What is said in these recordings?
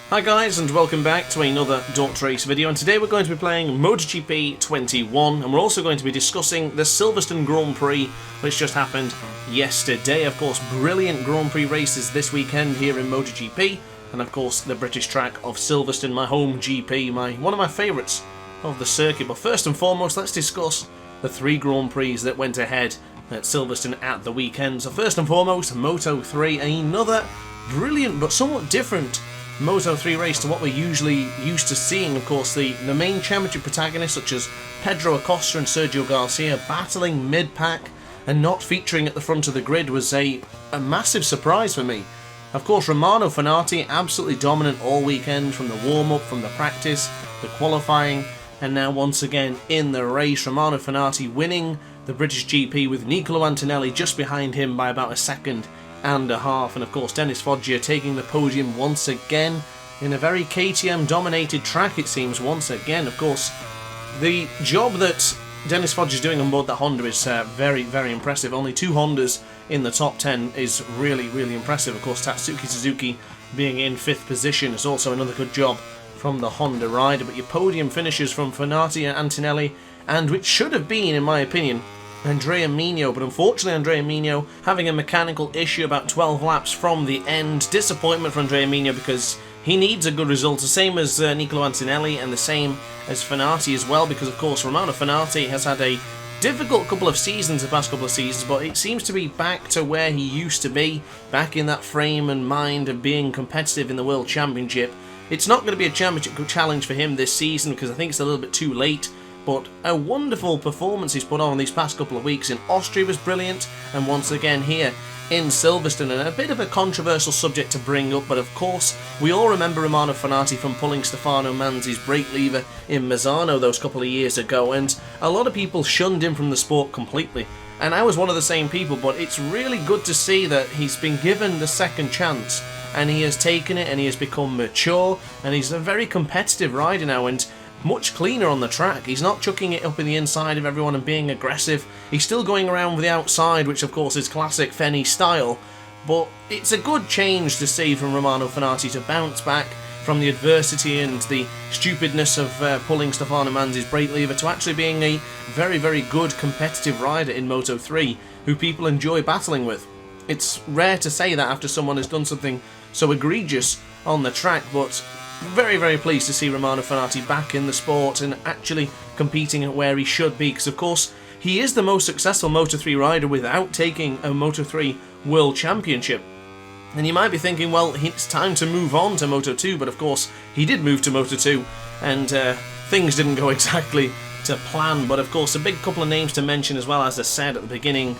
Hi guys, and welcome back to another DrAce video, and today we're going to be playing MotoGP 21, and we're also going to be discussing the Silverstone Grand Prix, which just happened yesterday. Of course, brilliant Grand Prix races this weekend here in MotoGP, and of course the British track of Silverstone, my home GP, one of my favourites of the circuit. But first and foremost, let's discuss the three Grand Prix that went ahead at Silverstone at the weekend. So first and foremost, Moto3, another brilliant but somewhat different Moto3 race to what we're usually used to seeing. Of course, the main championship protagonists such as Pedro Acosta and Sergio Garcia battling mid-pack and not featuring at the front of the grid was a massive surprise for me. Of course, Romano Fenati absolutely dominant all weekend, from the warm-up, from the practice, the qualifying, and now once again in the race. Romano Fenati winning the British GP with Nicolo Antonelli just behind him by about a second and a half, and of course Dennis Foggia taking the podium once again in a very KTM dominated track, it seems, once again. Of course, the job that Dennis Foggia is doing on board that Honda is very, very impressive. Only two Hondas in the top 10 is really, really impressive. Of course, Tatsuki Suzuki being in 5th position is also another good job from the Honda rider. But your podium finishes from Fenati and Antonelli, and which should have been, in my opinion, Andrea Migno, but unfortunately Andrea Migno having a mechanical issue about 12 laps from the end. Disappointment for Andrea Migno because he needs a good result, the same as Nicolo Antonelli and the same as Fenati as well, because of course Romano Fenati has had a difficult couple of seasons, the past couple of seasons, but it seems to be back to where he used to be, back in that frame and mind of being competitive in the World Championship. It's not going to be a championship challenge for him this season because I think it's a little bit too late. But a wonderful performance he's put on these past couple of weeks. In Austria was brilliant, and once again here in Silverstone. And a bit of a controversial subject to bring up, but of course we all remember Romano Fenati from pulling Stefano Manzi's brake lever in Misano those couple of years ago, and a lot of people shunned him from the sport completely. And I was one of the same people, but it's really good to see that he's been given the second chance, and he has taken it, and he has become mature, and he's a very competitive rider now, and much cleaner on the track. He's not chucking it up in the inside of everyone and being aggressive. He's still going around with the outside, which of course is classic Fenny style, but it's a good change to see from Romano Fenati to bounce back from the adversity and the stupidness of pulling Stefano Manzi's brake lever to actually being a very, very good competitive rider in Moto3 who people enjoy battling with. It's rare to say that after someone has done something so egregious on the track, but very, very pleased to see Romano Fenati back in the sport and actually competing at where he should be, because of course he is the most successful Moto3 rider without taking a Moto3 World Championship. And you might be thinking, well, it's time to move on to Moto2, but of course he did move to Moto2 and things didn't go exactly to plan. But of course a big couple of names to mention as well, as I said at the beginning,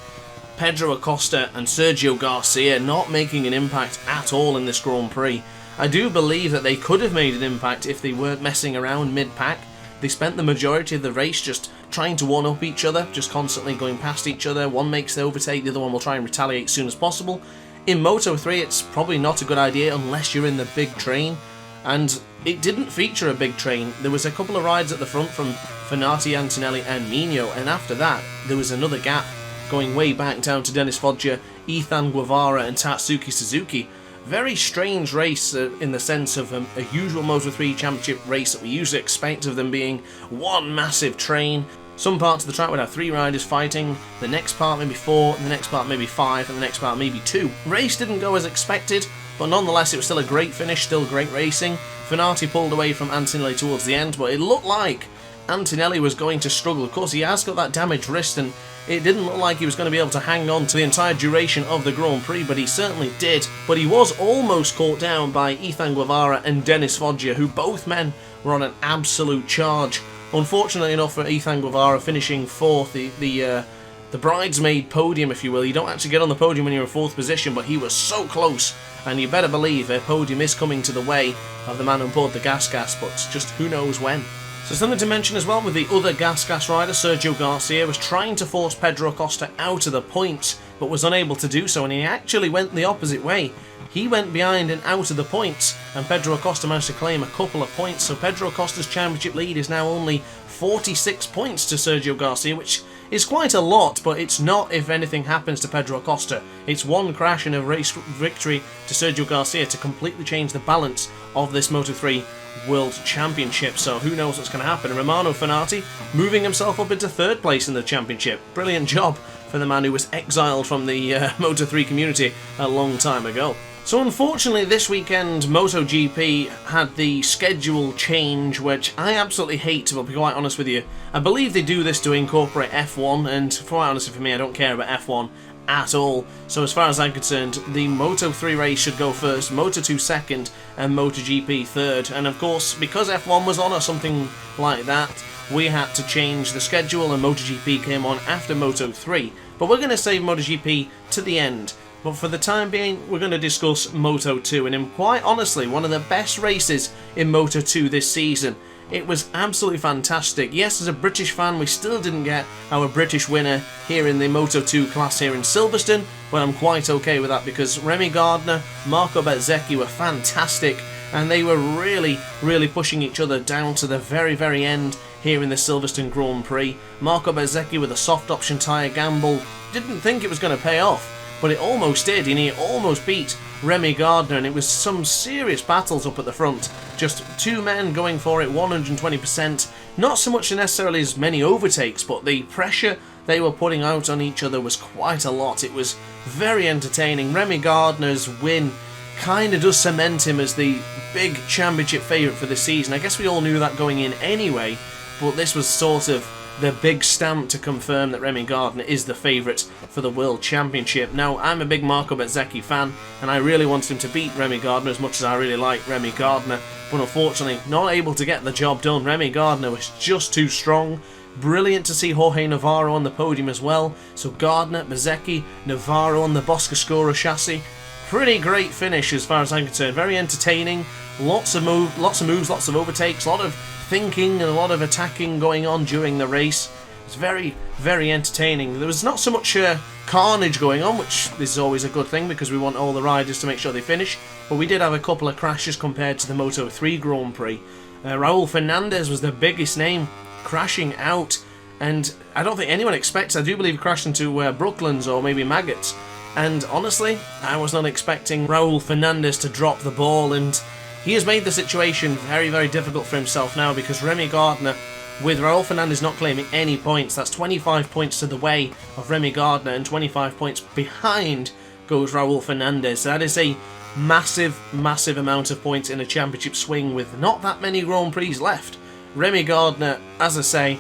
Pedro Acosta and Sergio Garcia not making an impact at all in this Grand Prix. I do believe that they could have made an impact if they weren't messing around mid-pack. They spent the majority of the race just trying to one-up each other, just constantly going past each other. One makes the overtake, the other one will try and retaliate as soon as possible. In Moto3, it's probably not a good idea unless you're in the big train, and it didn't feature a big train. There was a couple of rides at the front from Fenati, Antonelli and Migno, and after that there was another gap going way back down to Dennis Foggia, Ethan Guevara and Tatsuki Suzuki. Very strange race in the sense of a usual Moto3 Championship race that we usually expect of them being one massive train. Some parts of the track would have 3 riders fighting, the next part maybe 4, the next part maybe 5, and the next part maybe 2. Race didn't go as expected, but nonetheless it was still a great finish, still great racing. Fenati pulled away from Antonelli towards the end, but it looked like Antonelli was going to struggle. Of course, he has got that damaged wrist, and it didn't look like he was going to be able to hang on to the entire duration of the Grand Prix, but he certainly did. But he was almost caught down by Ethan Guevara and Dennis Foggia, who both men were on an absolute charge. Unfortunately enough for Ethan Guevara, finishing 4th, the bridesmaid podium, if you will. You don't actually get on the podium when you're in 4th position, but he was so close, and you better believe a podium is coming to the way of the man on board the gas, but just who knows when. So something to mention as well with the other gas rider, Sergio Garcia, was trying to force Pedro Acosta out of the points, but was unable to do so, and he actually went the opposite way. He went behind and out of the points, and Pedro Acosta managed to claim a couple of points, so Pedro Acosta's championship lead is now only 46 points to Sergio Garcia, which is quite a lot, but it's not if anything happens to Pedro Acosta. It's one crash and a race victory to Sergio Garcia to completely change the balance of this Moto3 World Championship, so who knows what's going to happen. Romano Fenati moving himself up into 3rd place in the championship. Brilliant job for the man who was exiled from the Moto3 community a long time ago. So unfortunately this weekend MotoGP had the schedule change, which I absolutely hate, to be quite honest with you. I believe they do this to incorporate F1, and for quite honestly for me, I don't care about F1 at all. So as far as I'm concerned, the Moto3 race should go first, Moto2 second, and MotoGP third. And of course, because F1 was on or something like that, we had to change the schedule and MotoGP came on after Moto3. But we're going to save MotoGP to the end. But for the time being, we're going to discuss Moto2, and quite honestly, one of the best races in Moto2 this season. It was absolutely fantastic. Yes, as a British fan, we still didn't get our British winner here in the Moto2 class here in Silverstone, but I'm quite okay with that because Remy Gardner, Marco Bezzecchi were fantastic, and they were really pushing each other down to the very end here in the Silverstone Grand Prix. Marco Bezzecchi with a soft option tyre gamble, didn't think it was going to pay off, but it almost did, and he almost beat Remy Gardner, and it was some serious battles up at the front. Just two men going for it 120%. Not so much necessarily as many overtakes, but the pressure they were putting out on each other was quite a lot. It was very entertaining. Remy Gardner's win kind of does cement him as the big championship favourite for this season. I guess we all knew that going in anyway, but this was sort of the big stamp to confirm that Remy Gardner is the favourite for the World Championship. Now, I'm a big Marco Bezzecchi fan, and I really wanted him to beat Remy Gardner as much as I really like Remy Gardner, but unfortunately not able to get the job done. Remy Gardner was just too strong. Brilliant to see Jorge Navarro on the podium as well. So Gardner, Bezzecchi, Navarro on the Boscascura chassis. Pretty great finish as far as I'm concerned. Very entertaining. Lots of moves, lots of overtakes, a lot of thinking and a lot of attacking going on during the race. It's very entertaining. There was not so much carnage going on, which is always a good thing because we want all the riders to make sure they finish, but we did have a couple of crashes compared to the Moto3 Grand Prix. Raul Fernandez was the biggest name, crashing out, and I don't think anyone expects. I do believe he crashed into Brooklands or maybe Maggots, and honestly I was not expecting Raul Fernandez to drop the ball, and he has made the situation very difficult for himself now because Remy Gardner, with Raul Fernandez not claiming any points, that's 25 points to the way of Remy Gardner, and 25 points behind goes Raul Fernandez. That is a massive amount of points in a championship swing with not that many Grand Prix left. Remy Gardner, as I say,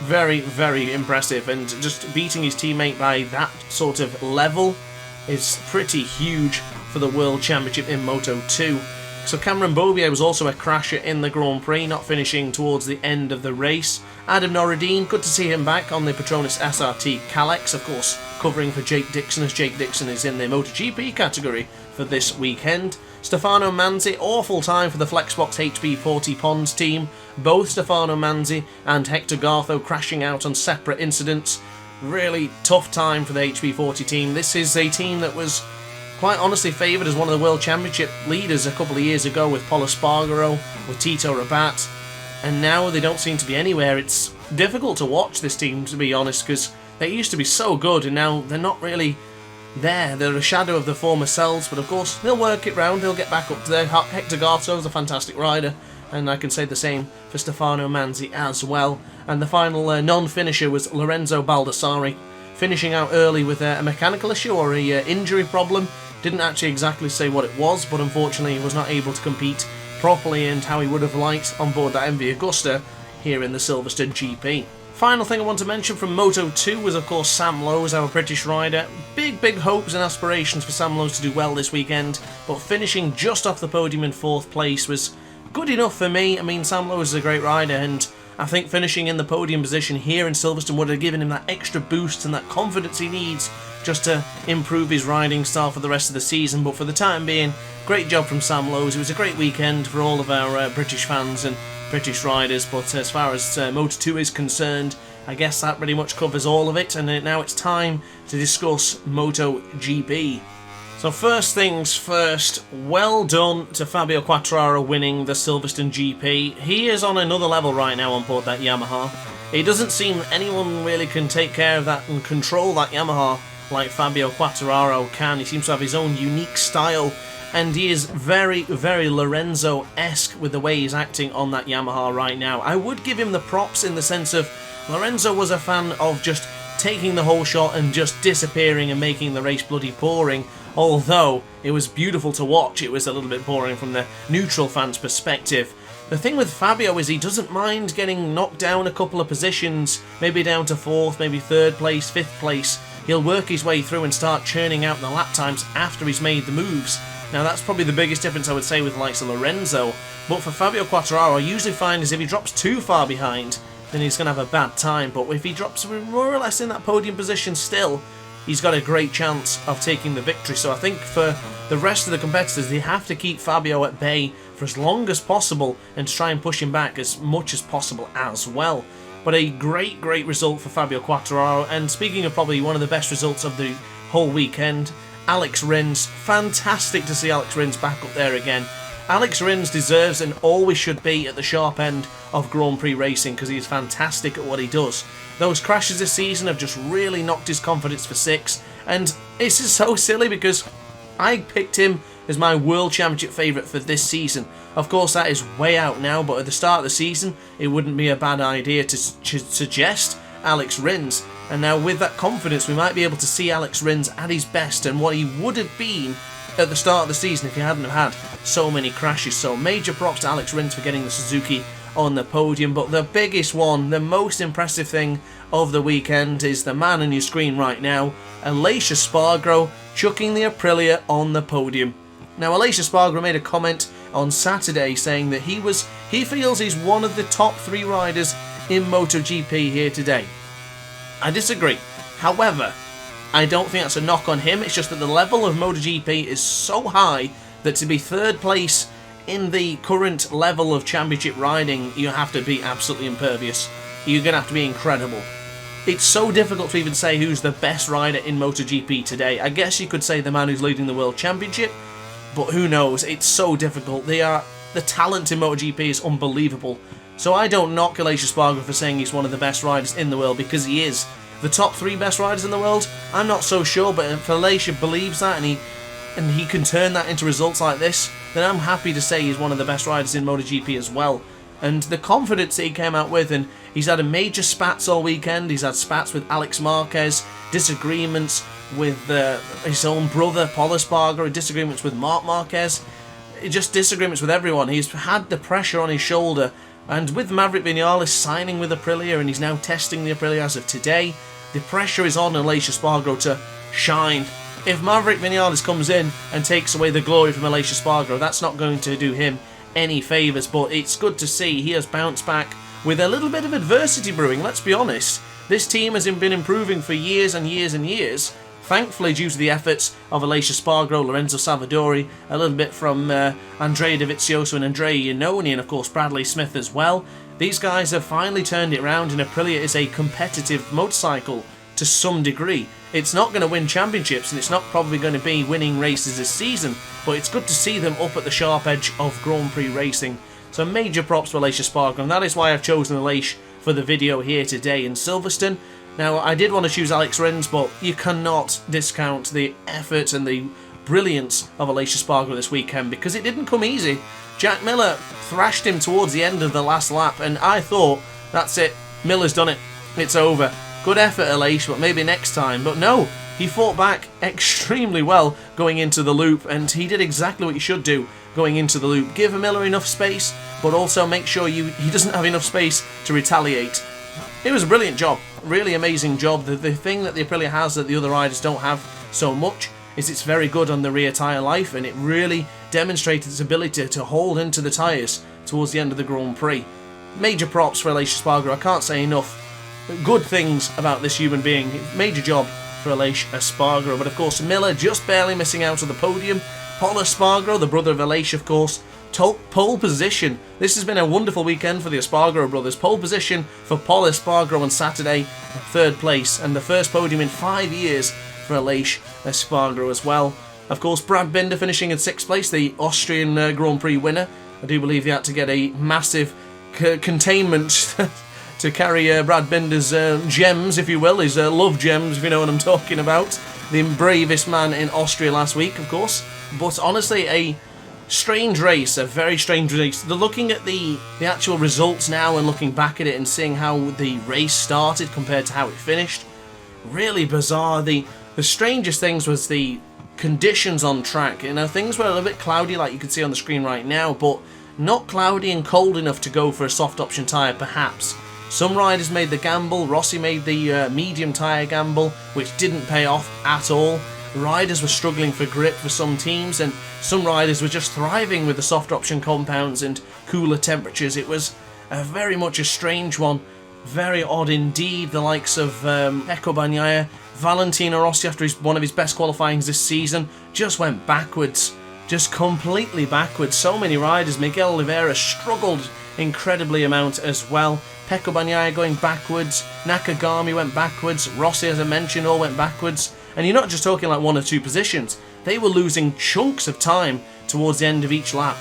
very impressive, and just beating his teammate by that sort of level is pretty huge for the World Championship in Moto2. So Cameron Bobier was also a crasher in the Grand Prix, not finishing towards the end of the race. Adam Norradine, good to see him back on the Petronas SRT Kalex, of course, covering for Jake Dixon, as Jake Dixon is in the MotoGP category for this weekend. Stefano Manzi, awful time for the Flexbox HB40 Ponds team. Both Stefano Manzi and Hector Gartho crashing out on separate incidents. Really tough time for the HB40 team. This is a team that was quite honestly favoured as one of the World Championship leaders a couple of years ago with Pol Espargaro, with Tito Rabat, and now they don't seem to be anywhere. It's difficult to watch this team, to be honest, because they used to be so good and now they're not really there. They're a shadow of the former selves, but of course they'll work it round, they'll get back up to there. Hector Gartho is a fantastic rider, and I can say the same for Stefano Manzi as well. And the final non-finisher was Lorenzo Baldassari, finishing out early with a mechanical issue or a injury problem. Didn't actually exactly say what it was, but unfortunately he was not able to compete properly and how he would have liked on board that MV Agusta here in the Silverstone GP. Final thing I want to mention from Moto2 was of course Sam Lowe, our British rider. Big hopes and aspirations for Sam Lowe to do well this weekend, but finishing just off the podium in 4th place was good enough for me. I mean, Sam Lowe is a great rider, and I think finishing in the podium position here in Silverstone would have given him that extra boost and that confidence he needs just to improve his riding style for the rest of the season. But for the time being, great job from Sam Lowe. It was a great weekend for all of our British fans and British riders, but as far as Moto2 is concerned, I guess that pretty much covers all of it, and now it's time to discuss MotoGP. So first things first, well done to Fabio Quartararo winning the Silverstone GP. He is on another level right now on board that Yamaha. It doesn't seem anyone really can take care of that and control that Yamaha like Fabio Quartararo can. He seems to have his own unique style, and he is very, very Lorenzo-esque with the way he's acting on that Yamaha right now. I would give him the props in the sense of Lorenzo was a fan of just taking the whole shot and just disappearing and making the race bloody boring. Although it was beautiful to watch, it was a little bit boring from the neutral fan's perspective. The thing with Fabio is he doesn't mind getting knocked down a couple of positions, maybe down to 4th, maybe 3rd place, 5th place. He'll work his way through and start churning out the lap times after he's made the moves. Now that's probably the biggest difference I would say with the likes of Lorenzo, but for Fabio Quartararo I usually find is if he drops too far behind, then he's going to have a bad time, but if he drops more or less in that podium position still, he's got a great chance of taking the victory. So I think for the rest of the competitors, they have to keep Fabio at bay for as long as possible and try and push him back as much as possible as well. But a great, great result for Fabio Quartararo, and speaking of probably one of the best results of the whole weekend, Alex Rins. Fantastic to see Alex Rins back up there again. Alex Rins deserves and always should be at the sharp end of Grand Prix racing because he is fantastic at what he does. Those crashes this season have just really knocked his confidence for 6, and it's just so silly because I picked him as my World Championship favourite for this season. Of course that is way out now, but at the start of the season it wouldn't be a bad idea to suggest Alex Rins, and now with that confidence we might be able to see Alex Rins at his best and what he would have been at the start of the season if he hadn't have had so many crashes. So major props to Alex Rins for getting the Suzuki on the podium. But the biggest one, the most impressive thing of the weekend is the man on your screen right now, Aleix Espargaro, chucking the Aprilia on the podium. Now Aleix Espargaro made a comment on Saturday saying that he feels he's one of the top 3 riders in MotoGP here today. I disagree. However, I don't think that's a knock on him, it's just that the level of MotoGP is so high that to be 3rd place in the current level of championship riding, you have to be absolutely impervious. You're going to have to be incredible. It's so difficult to even say who's the best rider in MotoGP today. I guess you could say the man who's leading the World Championship, but who knows, it's so difficult. The talent in MotoGP is unbelievable. So I don't knock Aleix Espargaro for saying he's one of the best riders in the world, because he is. The top 3 best riders in the world, I'm not so sure, but if Aleix believes that and he can turn that into results like this, then I'm happy to say he's one of the best riders in MotoGP as well. And the confidence that he came out with, and he's had a major spats all weekend. He's had spats with Alex Marquez, disagreements with his own brother Paul Espargaro, disagreements with Marc Marquez, just disagreements with everyone. He's had the pressure on his shoulder, and with Maverick Vinales signing with Aprilia, and he's now testing the Aprilia as of today, the pressure is on Aleix Espargaro to shine. If Maverick Vinales comes in and takes away the glory from Aleix Espargaro, that's not going to do him any favours, but it's good to see he has bounced back with a little bit of adversity brewing. Let's be honest, this team has been improving for years and years and years, thankfully due to the efforts of Aleix Espargaro, Lorenzo Savadori, a little bit from Andrea Dovizioso and Andrea Iannone, and of course Bradley Smith as well. These guys have finally turned it around, and Aprilia is a competitive motorcycle to some degree. It's not going to win championships, and it's not probably going to be winning races this season, but it's good to see them up at the sharp edge of Grand Prix racing. So major props to Aleix Espargaro, and that is why I've chosen Aleix for the video here today in Silverstone. Now, I did want to choose Alex Rins, but you cannot discount the effort and the brilliance of Aleix Espargaro this weekend, because it didn't come easy. Jack Miller thrashed him towards the end of the last lap, and I thought, that's it, Miller's done it, it's over. Good effort, Aleix, but maybe next time. But no, he fought back extremely well going into the loop, and he did exactly what you should do going into the loop. Give Miller enough space, but also make sure he doesn't have enough space to retaliate. It was a brilliant job, really amazing job. The thing that the Aprilia has that the other riders don't have so much is it's very good on the rear tyre life, and it really demonstrated its ability to hold into the tyres towards the end of the Grand Prix. Major props for Aleix Espargaro. I can't say enough good things about this human being. Major job for Aleix Espargaro. But of course Miller just barely missing out on the podium. Paul Espargaro, the brother of Aleix, of course, pole position. This has been a wonderful weekend for the Espargaro brothers. Pole position for Paul Espargaro on Saturday, 3rd place, and the first podium in 5 years for Aleix Espargaro as well. Of course, Brad Binder finishing in 6th place, the Austrian Grand Prix winner. I do believe he had to get a massive containment to carry Brad Binder's gems, if you will, his love gems, if you know what I'm talking about. The bravest man in Austria last week, of course. But honestly, a strange race, a very strange race. They're looking at the actual results now and looking back at it and seeing how the race started compared to how it finished. Really bizarre. The strangest things was the conditions on track. You know, things were a little bit cloudy, like you can see on the screen right now, but not cloudy and cold enough to go for a soft option tyre, perhaps. Some riders made the gamble. Rossi made the medium tyre gamble, which didn't pay off at all. Riders were struggling for grip for some teams, and some riders were just thriving with the soft option compounds and cooler temperatures. It was very much a strange one. Very odd indeed. The likes of Pecco Bagnaia, Valentino Rossi, after one of his best qualifyings this season, just went backwards. Just completely backwards. So many riders. Miguel Oliveira struggled incredibly amount as well. Pecco Bagnaia going backwards. Nakagami went backwards. Rossi, as I mentioned, all went backwards. And you're not just talking like 1 or 2 positions. They were losing chunks of time towards the end of each lap.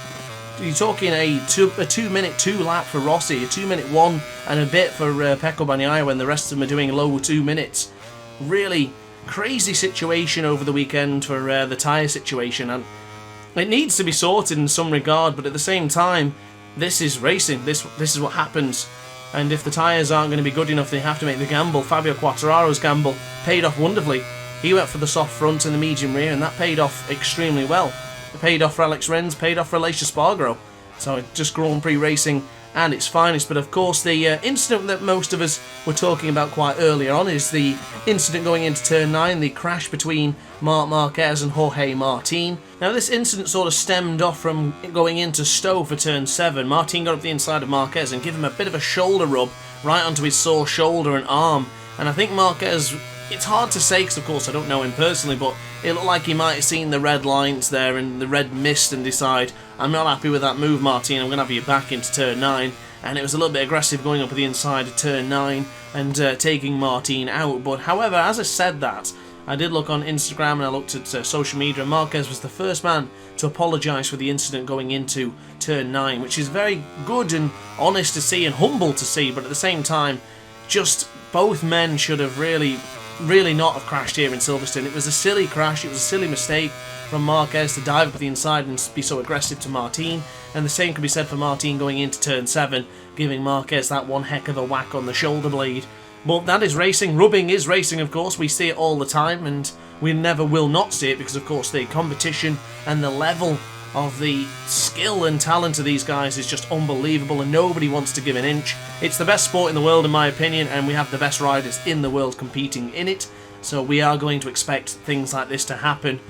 You're talking a 2-minute 2 lap for Rossi, a 2-minute 1 and a bit for Pecco Bagnaia when the rest of them are doing low 2 minutes. Really crazy situation over the weekend for the tyre situation, and it needs to be sorted in some regard, but at the same time, this is racing. This is what happens. And if the tyres aren't going to be good enough, they have to make the gamble. Fabio Quartararo's gamble paid off wonderfully. He went for the soft front and the medium rear, and that paid off extremely well. It paid off for Alex Rins, paid off for Aleix Espargaro. So just Grand Prix racing and its finest. But of course, the incident that most of us were talking about quite earlier on is the incident going into turn 9, the crash between Marc Marquez and Jorge Martin. Now, this incident sort of stemmed off from going into Stowe for turn 7. Martin got up the inside of Marquez and gave him a bit of a shoulder rub right onto his sore shoulder and arm. And I think Marquez, it's hard to say because, of course, I don't know him personally, but it looked like he might have seen the red lines there and the red mist and decide, I'm not happy with that move, Martin, I'm going to have you back into turn 9. And it was a little bit aggressive going up at the inside of turn 9 and taking Martin out. But however, as I said that, I did look on Instagram and I looked at social media, and Marquez was the first man to apologise for the incident going into turn 9, which is very good and honest to see and humble to see, but at the same time, just both men should have really not have crashed here in Silverstone. It was a silly crash, it was a silly mistake from Marquez to dive up at the inside and be so aggressive to Martin, and the same could be said for Martin going into turn 7, giving Marquez that one heck of a whack on the shoulder blade. But that is racing. Rubbing is racing, of course. We see it all the time, and we never will not see it because, of course, the competition and the level of the skill and talent of these guys is just unbelievable, and nobody wants to give an inch. It's the best sport in the world, in my opinion, and we have the best riders in the world competing in it, so we are going to expect things like this to happen.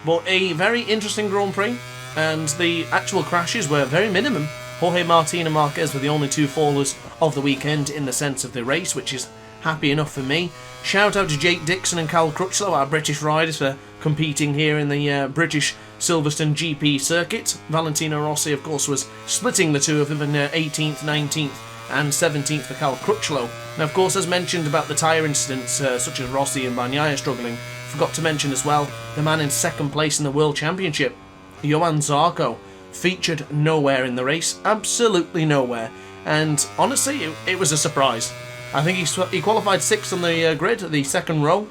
But a very interesting Grand Prix, and the actual crashes were very minimum. Jorge Martin and Marquez were the only 2 fallers of the weekend in the sense of the race, which is happy enough for me. Shout out to Jake Dixon and Cal Crutchlow, our British riders, for competing here in the British Silverstone GP circuit. Valentino Rossi, of course, was splitting the two of them in 18th, 19th and 17th for Cal Crutchlow. Now, of course, as mentioned about the tyre incidents, such as Rossi and Bagnaia struggling, forgot to mention as well the man in second place in the World Championship, Johann Zarco, featured nowhere in the race, absolutely nowhere, and honestly, it was a surprise. I think he qualified 6th on the grid, the second row,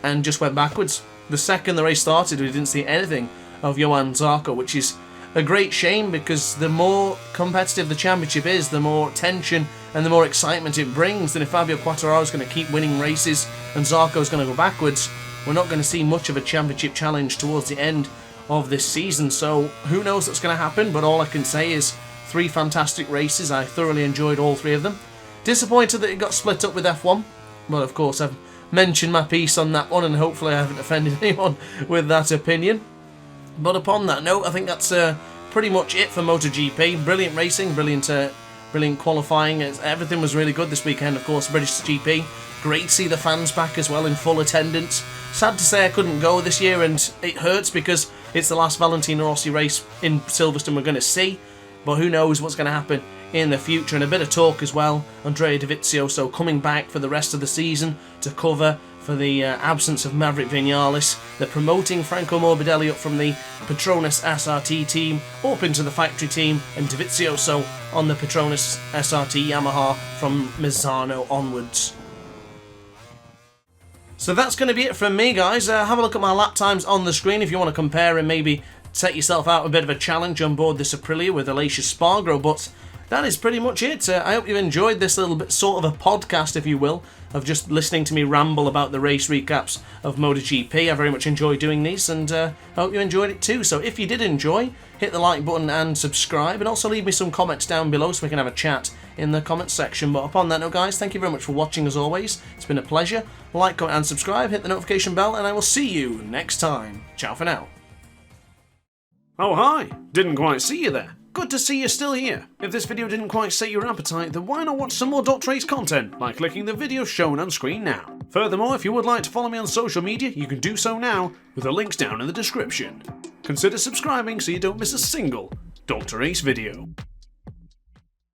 and just went backwards. The second the race started, we didn't see anything of Johann Zarco, which is a great shame because the more competitive the championship is, the more tension and the more excitement it brings. And if Fabio Quartararo is going to keep winning races and Zarco is going to go backwards, we're not going to see much of a championship challenge towards the end of this season. So who knows what's going to happen, but all I can say is 3 fantastic races. I thoroughly enjoyed all 3 of them. Disappointed that it got split up with F1, but of course I've mentioned my piece on that one and hopefully I haven't offended anyone with that opinion. But upon that note, I think that's pretty much it for MotoGP. Brilliant racing, brilliant qualifying. Everything was really good this weekend, of course, British GP. Great to see the fans back as well in full attendance. Sad to say I couldn't go this year, and it hurts because it's the last Valentino Rossi race in Silverstone we're going to see. But who knows what's going to happen in the future. And a bit of talk as well, Andrea Dovizioso coming back for the rest of the season to cover for the absence of Maverick Vinales. They're promoting Franco Morbidelli up from the Petronas SRT team up into the factory team, and Dovizioso on the Petronas SRT Yamaha from Misano onwards. So that's going to be it from me, guys. Have a look at my lap times on the screen if you want to compare and maybe set yourself out a bit of a challenge on board this Aprilia with Aleix Espargaro, but that is pretty much it. I hope you enjoyed this little bit, sort of a podcast, if you will, of just listening to me ramble about the race recaps of MotoGP. I very much enjoy doing these, and I hope you enjoyed it too. So if you did enjoy, hit the like button and subscribe, and also leave me some comments down below so we can have a chat in the comments section. But upon that note, guys, thank you very much for watching as always. It's been a pleasure. Like, comment and subscribe, hit the notification bell, and I will see you next time. Ciao for now. Oh hi, didn't quite see you there. Good to see you're still here. If this video didn't quite set your appetite, then why not watch some more DrAce content by clicking the video shown on screen now. Furthermore, if you would like to follow me on social media, you can do so now with the links down in the description. Consider subscribing so you don't miss a single DrAce video.